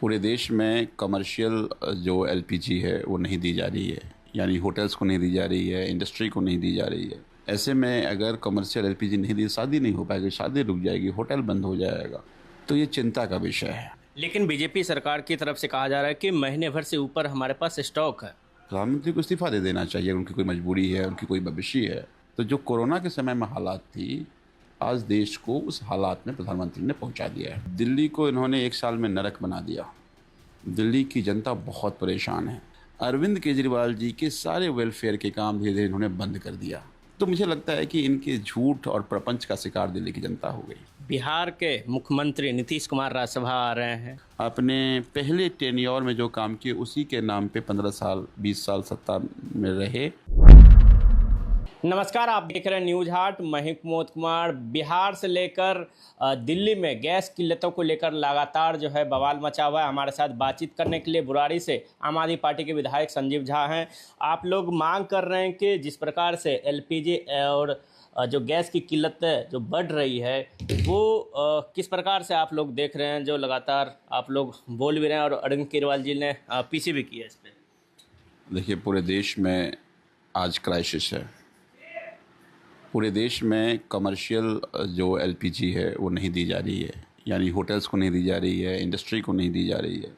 पूरे देश में कमर्शियल जो एलपीजी है वो नहीं दी जा रही है, यानी होटल्स को नहीं दी जा रही है, इंडस्ट्री को नहीं दी जा रही है। ऐसे में अगर कमर्शियल एलपीजी नहीं दी, शादी नहीं हो पाएगी, शादी रुक जाएगी, होटल बंद हो जाएगा। तो ये चिंता का विषय है। लेकिन बीजेपी सरकार की तरफ से कहा जा रहा है कि महीने भर से ऊपर हमारे पास स्टॉक है। प्रधानमंत्री को इस्तीफा दे देना चाहिए। उनकी कोई मजबूरी है, उनकी कोई भविष्य है। तो जो कोरोना के समय में हालात थी, आज देश को उस हालात में प्रधानमंत्री ने पहुंचा दिया है। दिल्ली को इन्होंने एक साल में नरक बना दिया। दिल्ली की जनता बहुत परेशान है। अरविंद केजरीवाल जी के सारे वेलफेयर के काम धीरे धीरे इन्होंने बंद कर दिया। तो मुझे लगता है कि इनके झूठ और प्रपंच का शिकार दिल्ली की जनता हो गई। बिहार के मुख्यमंत्री नीतीश कुमार राज्यसभा आ रहे हैं। अपने पहले टेन्योर में जो काम किए उसी के नाम पे 15 साल 20 साल सत्ता में रहे। नमस्कार, आप देख रहे हैं न्यूज हाट। मैं हूं कुमोद कुमार। बिहार से लेकर दिल्ली में गैस किल्लतों को लेकर लगातार जो है बवाल मचा हुआ है। हमारे साथ बातचीत करने के लिए बुराड़ी से आम आदमी पार्टी के विधायक संजीव झा हैं। आप लोग मांग कर रहे हैं कि जिस प्रकार से एलपीजी और जो गैस की किल्लत जो बढ़ रही है वो किस प्रकार से आप लोग देख रहे हैं, जो लगातार आप लोग बोल भी रहे हैं और अरविंद केजरीवाल जी ने पीसी भी किया इस पर। देखिए, पूरे देश में आज क्राइसिस है। पूरे देश में कमर्शियल जो एलपीजी है वो नहीं दी जा रही है, यानी होटल्स को नहीं दी जा रही है, इंडस्ट्री को नहीं दी जा रही है।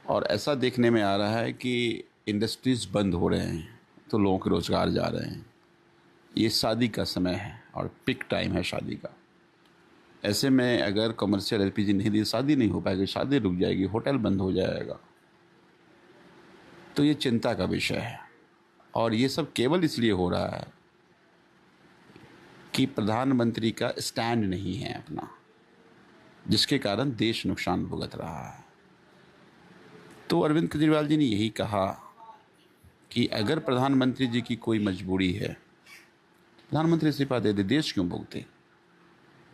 और ऐसा देखने में आ रहा है कि इंडस्ट्रीज़ बंद हो रहे हैं तो लोगों के रोज़गार जा रहे हैं। ये शादी का समय है और पिक टाइम है शादी का। ऐसे में अगर कमर्शियल एलपीजी नहीं दी, शादी नहीं हो पाएगी, शादी रुक जाएगी, होटल बंद हो जाएगा। तो ये चिंता का विषय है। और ये सब केवल इसलिए हो रहा है कि प्रधानमंत्री का स्टैंड नहीं है अपना, जिसके कारण देश नुकसान भुगत रहा है। तो अरविंद केजरीवाल जी ने यही कहा कि अगर प्रधानमंत्री जी की कोई मजबूरी है, प्रधानमंत्री इस्तीफा दे दे। देश क्यों भुगते?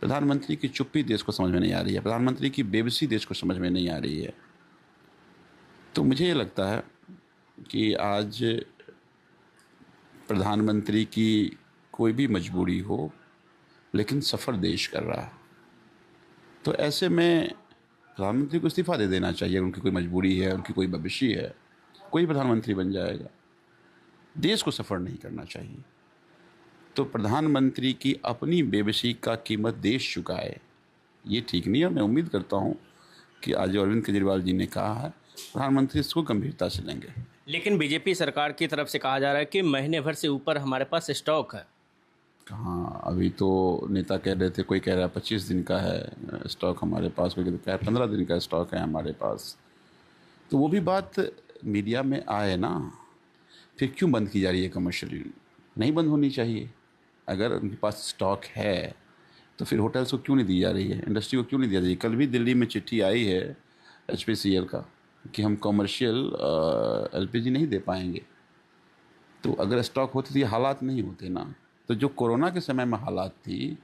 प्रधानमंत्री की चुप्पी देश को समझ में नहीं आ रही है, प्रधानमंत्री की बेबसी देश को समझ में नहीं आ रही है। तो मुझे ये लगता है कि आज प्रधानमंत्री की कोई भी मजबूरी हो, लेकिन सफ़र देश कर रहा है। तो ऐसे में प्रधानमंत्री को इस्तीफा दे देना चाहिए। उनकी कोई मजबूरी है, उनकी कोई भविष्य है, कोई प्रधानमंत्री बन जाएगा। देश को सफ़र नहीं करना चाहिए। तो प्रधानमंत्री की अपनी बेबसी का कीमत देश चुकाए, ये ठीक नहीं है। मैं उम्मीद करता हूँ कि आज जो अरविंद केजरीवाल जी ने कहा है, प्रधानमंत्री इसको गंभीरता से लेंगे। लेकिन बीजेपी सरकार की तरफ से कहा जा रहा है कि महीने भर से ऊपर हमारे पास स्टॉक है। कहाँ, अभी तो नेता कह रहे थे, कोई कह रहा है 25 दिन का है स्टॉक हमारे पास, कोई कह रहा है 15 दिन का स्टॉक है हमारे पास। तो वो भी बात मीडिया में आए ना, फिर क्यों बंद की जा रही है कमर्शियल? नहीं बंद होनी चाहिए। अगर उनके पास स्टॉक है तो फिर होटल्स को क्यों नहीं दी जा रही है, इंडस्ट्री को क्यों नहीं दिया जा रही है? कल भी दिल्ली में चिट्ठी आई है HPCL का कि हम कमर्शियल एलपीजी नहीं दे पाएंगे। तो अगर स्टॉक होती तो ये हालात नहीं होते ना। तो जो कोरोना के समय में हालात थी,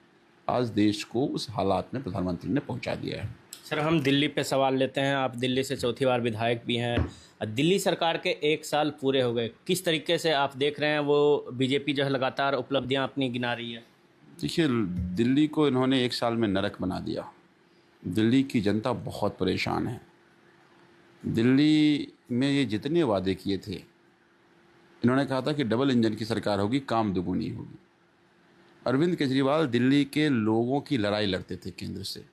आज देश को उस हालात में प्रधानमंत्री ने पहुंचा दिया है। सर, हम दिल्ली पे सवाल लेते हैं। आप दिल्ली से चौथी बार विधायक भी हैं। दिल्ली सरकार के 1 साल पूरे हो गए, किस तरीके से आप देख रहे हैं वो बीजेपी जो है लगातार उपलब्धियां अपनी गिना रही है? देखिए, दिल्ली को इन्होंने 1 साल में नरक बना दिया। दिल्ली की जनता बहुत परेशान है। दिल्ली में ये जितने वादे किए थे, इन्होंने कहा था कि डबल इंजन की सरकार होगी, काम दुगुनी होगी। अरविंद केजरीवाल दिल्ली के लोगों की लड़ाई लड़ते थे केंद्र से।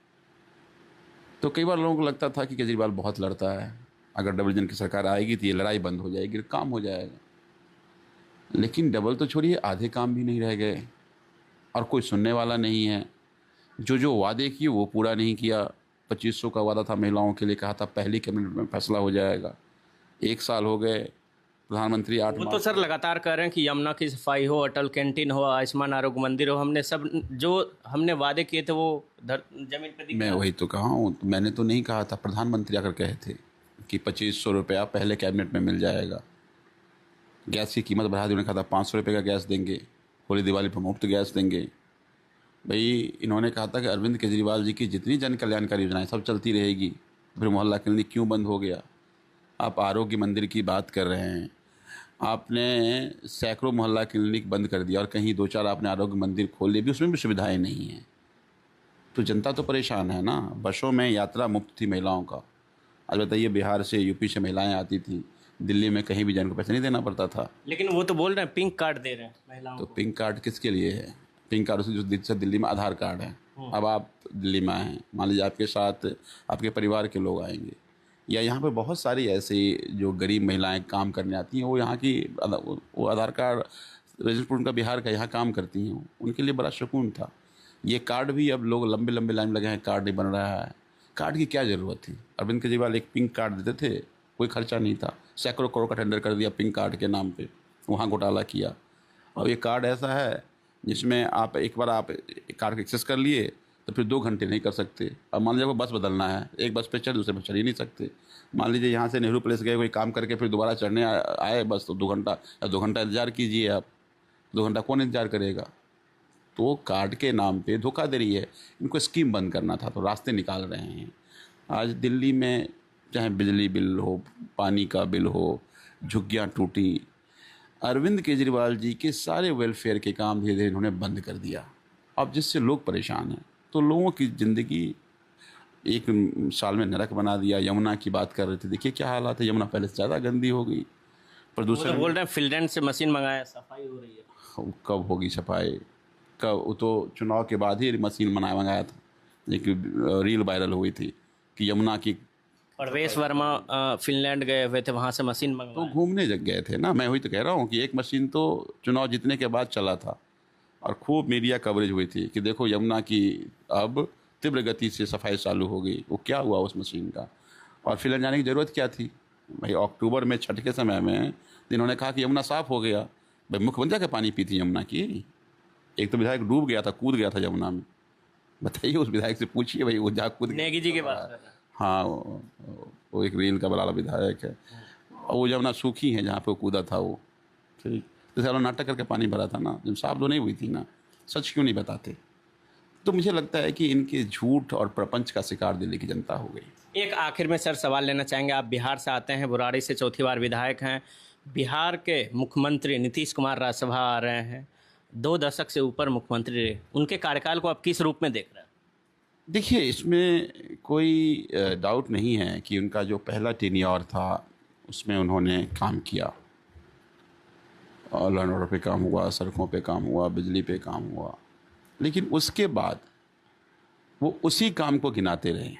तो कई बार लोगों को लगता था कि केजरीवाल बहुत लड़ता है, अगर डबल इंजन की सरकार आएगी तो ये लड़ाई बंद हो जाएगी, काम हो जाएगा। लेकिन डबल तो छोड़िए, आधे काम भी नहीं रह गए और कोई सुनने वाला नहीं है। जो वादे किए वो पूरा नहीं किया। 2500 का वादा था महिलाओं के लिए, कहा था पहली कैबिनेट में फैसला हो जाएगा। 1 साल हो गए, प्रधानमंत्री 8 वो तो सर लगातार कह रहे हैं कि यमुना की सफाई हो, अटल कैंटीन हो, आयुष्मान आरोग्य मंदिर हो, हमने सब जो हमने वादे किए थे वो जमीन पर दिखे। मैं वही तो कहा हूँ, मैंने तो नहीं कहा था, प्रधानमंत्री आकर कहे थे कि 2500 रुपया पहले कैबिनेट में मिल जाएगा। गैस की कीमत बढ़ा दी, उन्होंने कहा था 500 रुपये का गैस देंगे, होली दिवाली पर मुफ्त गैस देंगे। भाई, इन्होंने कहा था कि अरविंद केजरीवाल जी की जितनी जन कल्याणकारी योजनाएं सब चलती रहेगी। फिर मोहल्ला क्लिनिक क्यों बंद हो गया? आप आरोग्य मंदिर की बात कर रहे हैं, आपने सैकड़ों मोहल्ला क्लिनिक बंद कर दिया और कहीं 2-4 आपने आरोग्य मंदिर खोल लिए भी, उसमें भी सुविधाएं नहीं हैं। तो जनता तो परेशान है ना। बसों में यात्रा मुफ्त थी महिलाओं का, आज बताइए, बिहार से यूपी से महिलाएं आती थी, दिल्ली में कहीं भी जाने को पैसा नहीं देना पड़ता था। लेकिन वो तो बोल रहे हैं पिंक कार्ड दे रहे हैं महिलाओं तो को। पिंक कार्ड किसके लिए है? पिंक कार्ड उसे जो दिल्ली में आधार कार्ड है। अब आप दिल्ली में आए हैं, मान लीजिए आपके साथ आपके परिवार के लोग आएंगे, या यहाँ पे बहुत सारी ऐसी जो गरीब महिलाएं काम करने आती हैं, वो यहाँ की वो आधार कार्ड रजिस्टर उनका बिहार का यहाँ काम करती हैं, उनके लिए बड़ा सुकून था। ये कार्ड भी अब लोग लंबे लंबे लाइन लगे हैं, कार्ड नहीं बन रहा है। कार्ड की क्या ज़रूरत थी? अरविंद केजरीवाल एक पिंक कार्ड देते थे, कोई खर्चा नहीं था, सैकड़ों करोड़ का टेंडर कर दिया पिंक कार्ड के नाम पे, वहाँ घोटाला किया। और ये कार्ड ऐसा है जिसमें आप एक बार आप कार्ड एक्सेस कर लिए तो फिर 2 घंटे नहीं कर सकते। अब मान लीजिए आपको बस बदलना है, एक बस पे चढ़ दूसरे पे चढ़ ही नहीं सकते। मान लीजिए यहाँ से नेहरू प्लेस गए, कोई काम करके फिर दोबारा चढ़ने आए बस, तो 2 घंटा या 2 घंटा इंतजार कीजिए आप। 2 घंटा कौन इंतजार करेगा? तो कार्ड के नाम पे धोखाधड़ी है। इनको स्कीम बंद करना था, तो रास्ते निकाल रहे हैं। आज दिल्ली में चाहे बिजली बिल हो, पानी का बिल हो, झुग्गियाँ टूटी, अरविंद केजरीवाल जी के सारे वेलफेयर के काम धीरे धीरे इन्होंने बंद कर दिया। अब जिससे लोग परेशान हैं, तो लोगों की ज़िंदगी एक साल में नरक बना दिया। यमुना की बात कर रहे थे, देखिए क्या हालात है, यमुना पहले से ज़्यादा गंदी हो गई। प्रदूषण बोल रहे हैं फिल्डेंड से मशीन मंगाया, सफाई हो रही है। कब होगी सफाई? कब? वो तो चुनाव के बाद ही मशीन मंगाया था, लेकिन रील वायरल हुई थी कि यमुना की। प्रवेश वर्मा फिनलैंड गए हुए थे, वहाँ से मशीन तो मंगवाई। घूमने जग गए थे ना, मैं वही तो कह रहा हूँ कि एक मशीन तो चुनाव जीतने के बाद चला था और खूब मीडिया कवरेज हुई थी कि देखो यमुना की अब तीव्र गति से सफाई चालू हो गई। वो क्या हुआ उस मशीन का? और फिनलैंड जाने की ज़रूरत क्या थी भाई? अक्टूबर में छठ के समय में इन्होंने कहा कि यमुना साफ़ हो गया। भाई मुख्यमंत्री के पानी पीती यमुना की? एक तो विधायक डूब गया था, कूद गया था यमुना में। बताइए, उस विधायक से पूछिए भाई, वो जा कूद नेगी जी के पास। हाँ, वो एक रील का बड़ा विधायक है, और वो यमुना सूखी है जहाँ पे वो कूदा था वो। ठीक, जैसे हम नाटक करके पानी भरा था ना, जब साफ तो नहीं हुई थी ना, सच क्यों नहीं बताते? तो मुझे लगता है कि इनके झूठ और प्रपंच का शिकार दिल्ली की जनता हो गई। एक आखिर में सर सवाल लेना चाहेंगे, आप बिहार से आते हैं, बुराड़ी से चौथी बार विधायक हैं। बिहार के मुख्यमंत्री नीतीश कुमार राज्यसभा आ रहे हैं, 2 दशक से ऊपर मुख्यमंत्री रहे, उनके कार्यकाल को आप किस रूप में देख रहे हैं? देखिए, इसमें कोई डाउट नहीं है कि उनका जो पहला टेन्योर था उसमें उन्होंने काम किया, और लॉ एंड ऑर्डर पे काम हुआ, सड़कों पे काम हुआ, बिजली पे काम हुआ। लेकिन उसके बाद वो उसी काम को गिनाते रहे।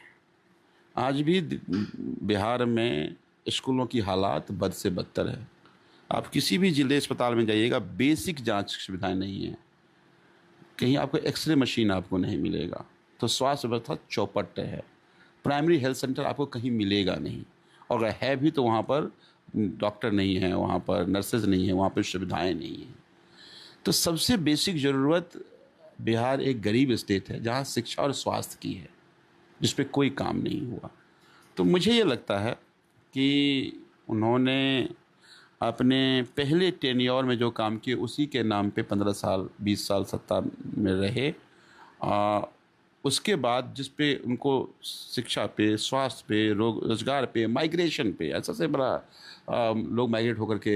आज भी बिहार में स्कूलों की हालात बद से बदतर है। आप किसी भी जिले अस्पताल में जाइएगा, बेसिक जांच सुविधाएं नहीं है, कहीं आपको एक्सरे मशीन आपको नहीं मिलेगा। तो स्वास्थ्य व्यवस्था चौपट है। प्राइमरी हेल्थ सेंटर आपको कहीं मिलेगा नहीं, और अगर है भी तो वहाँ पर डॉक्टर नहीं है, वहाँ पर नर्सेज नहीं है, वहाँ पर सुविधाएं नहीं हैं। तो सबसे बेसिक ज़रूरत, बिहार एक गरीब स्टेट है जहाँ शिक्षा और स्वास्थ्य की है, जिस पे कोई काम नहीं हुआ। तो मुझे ये लगता है कि उन्होंने अपने पहले टेन्योर में जो काम किए उसी के नाम पे 15 साल 20 साल सत्ता में रहे। उसके बाद जिस पे उनको शिक्षा पे, स्वास्थ्य पे, रोजगार पे, माइग्रेशन पे, ऐसा से बड़ा लोग माइग्रेट होकर के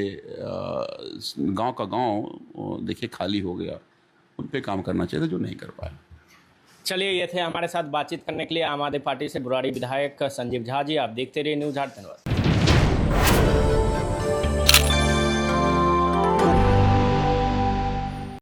गांव का गांव देखिए खाली हो गया, उन पे काम करना चाहिए था, जो नहीं कर पाए। चलिए, ये थे हमारे साथ बातचीत करने के लिए आम आदमी पार्टी से बुराड़ी विधायक संजीव झा जी। आप देखते रहिए न्यूज़ 8। धन्यवाद।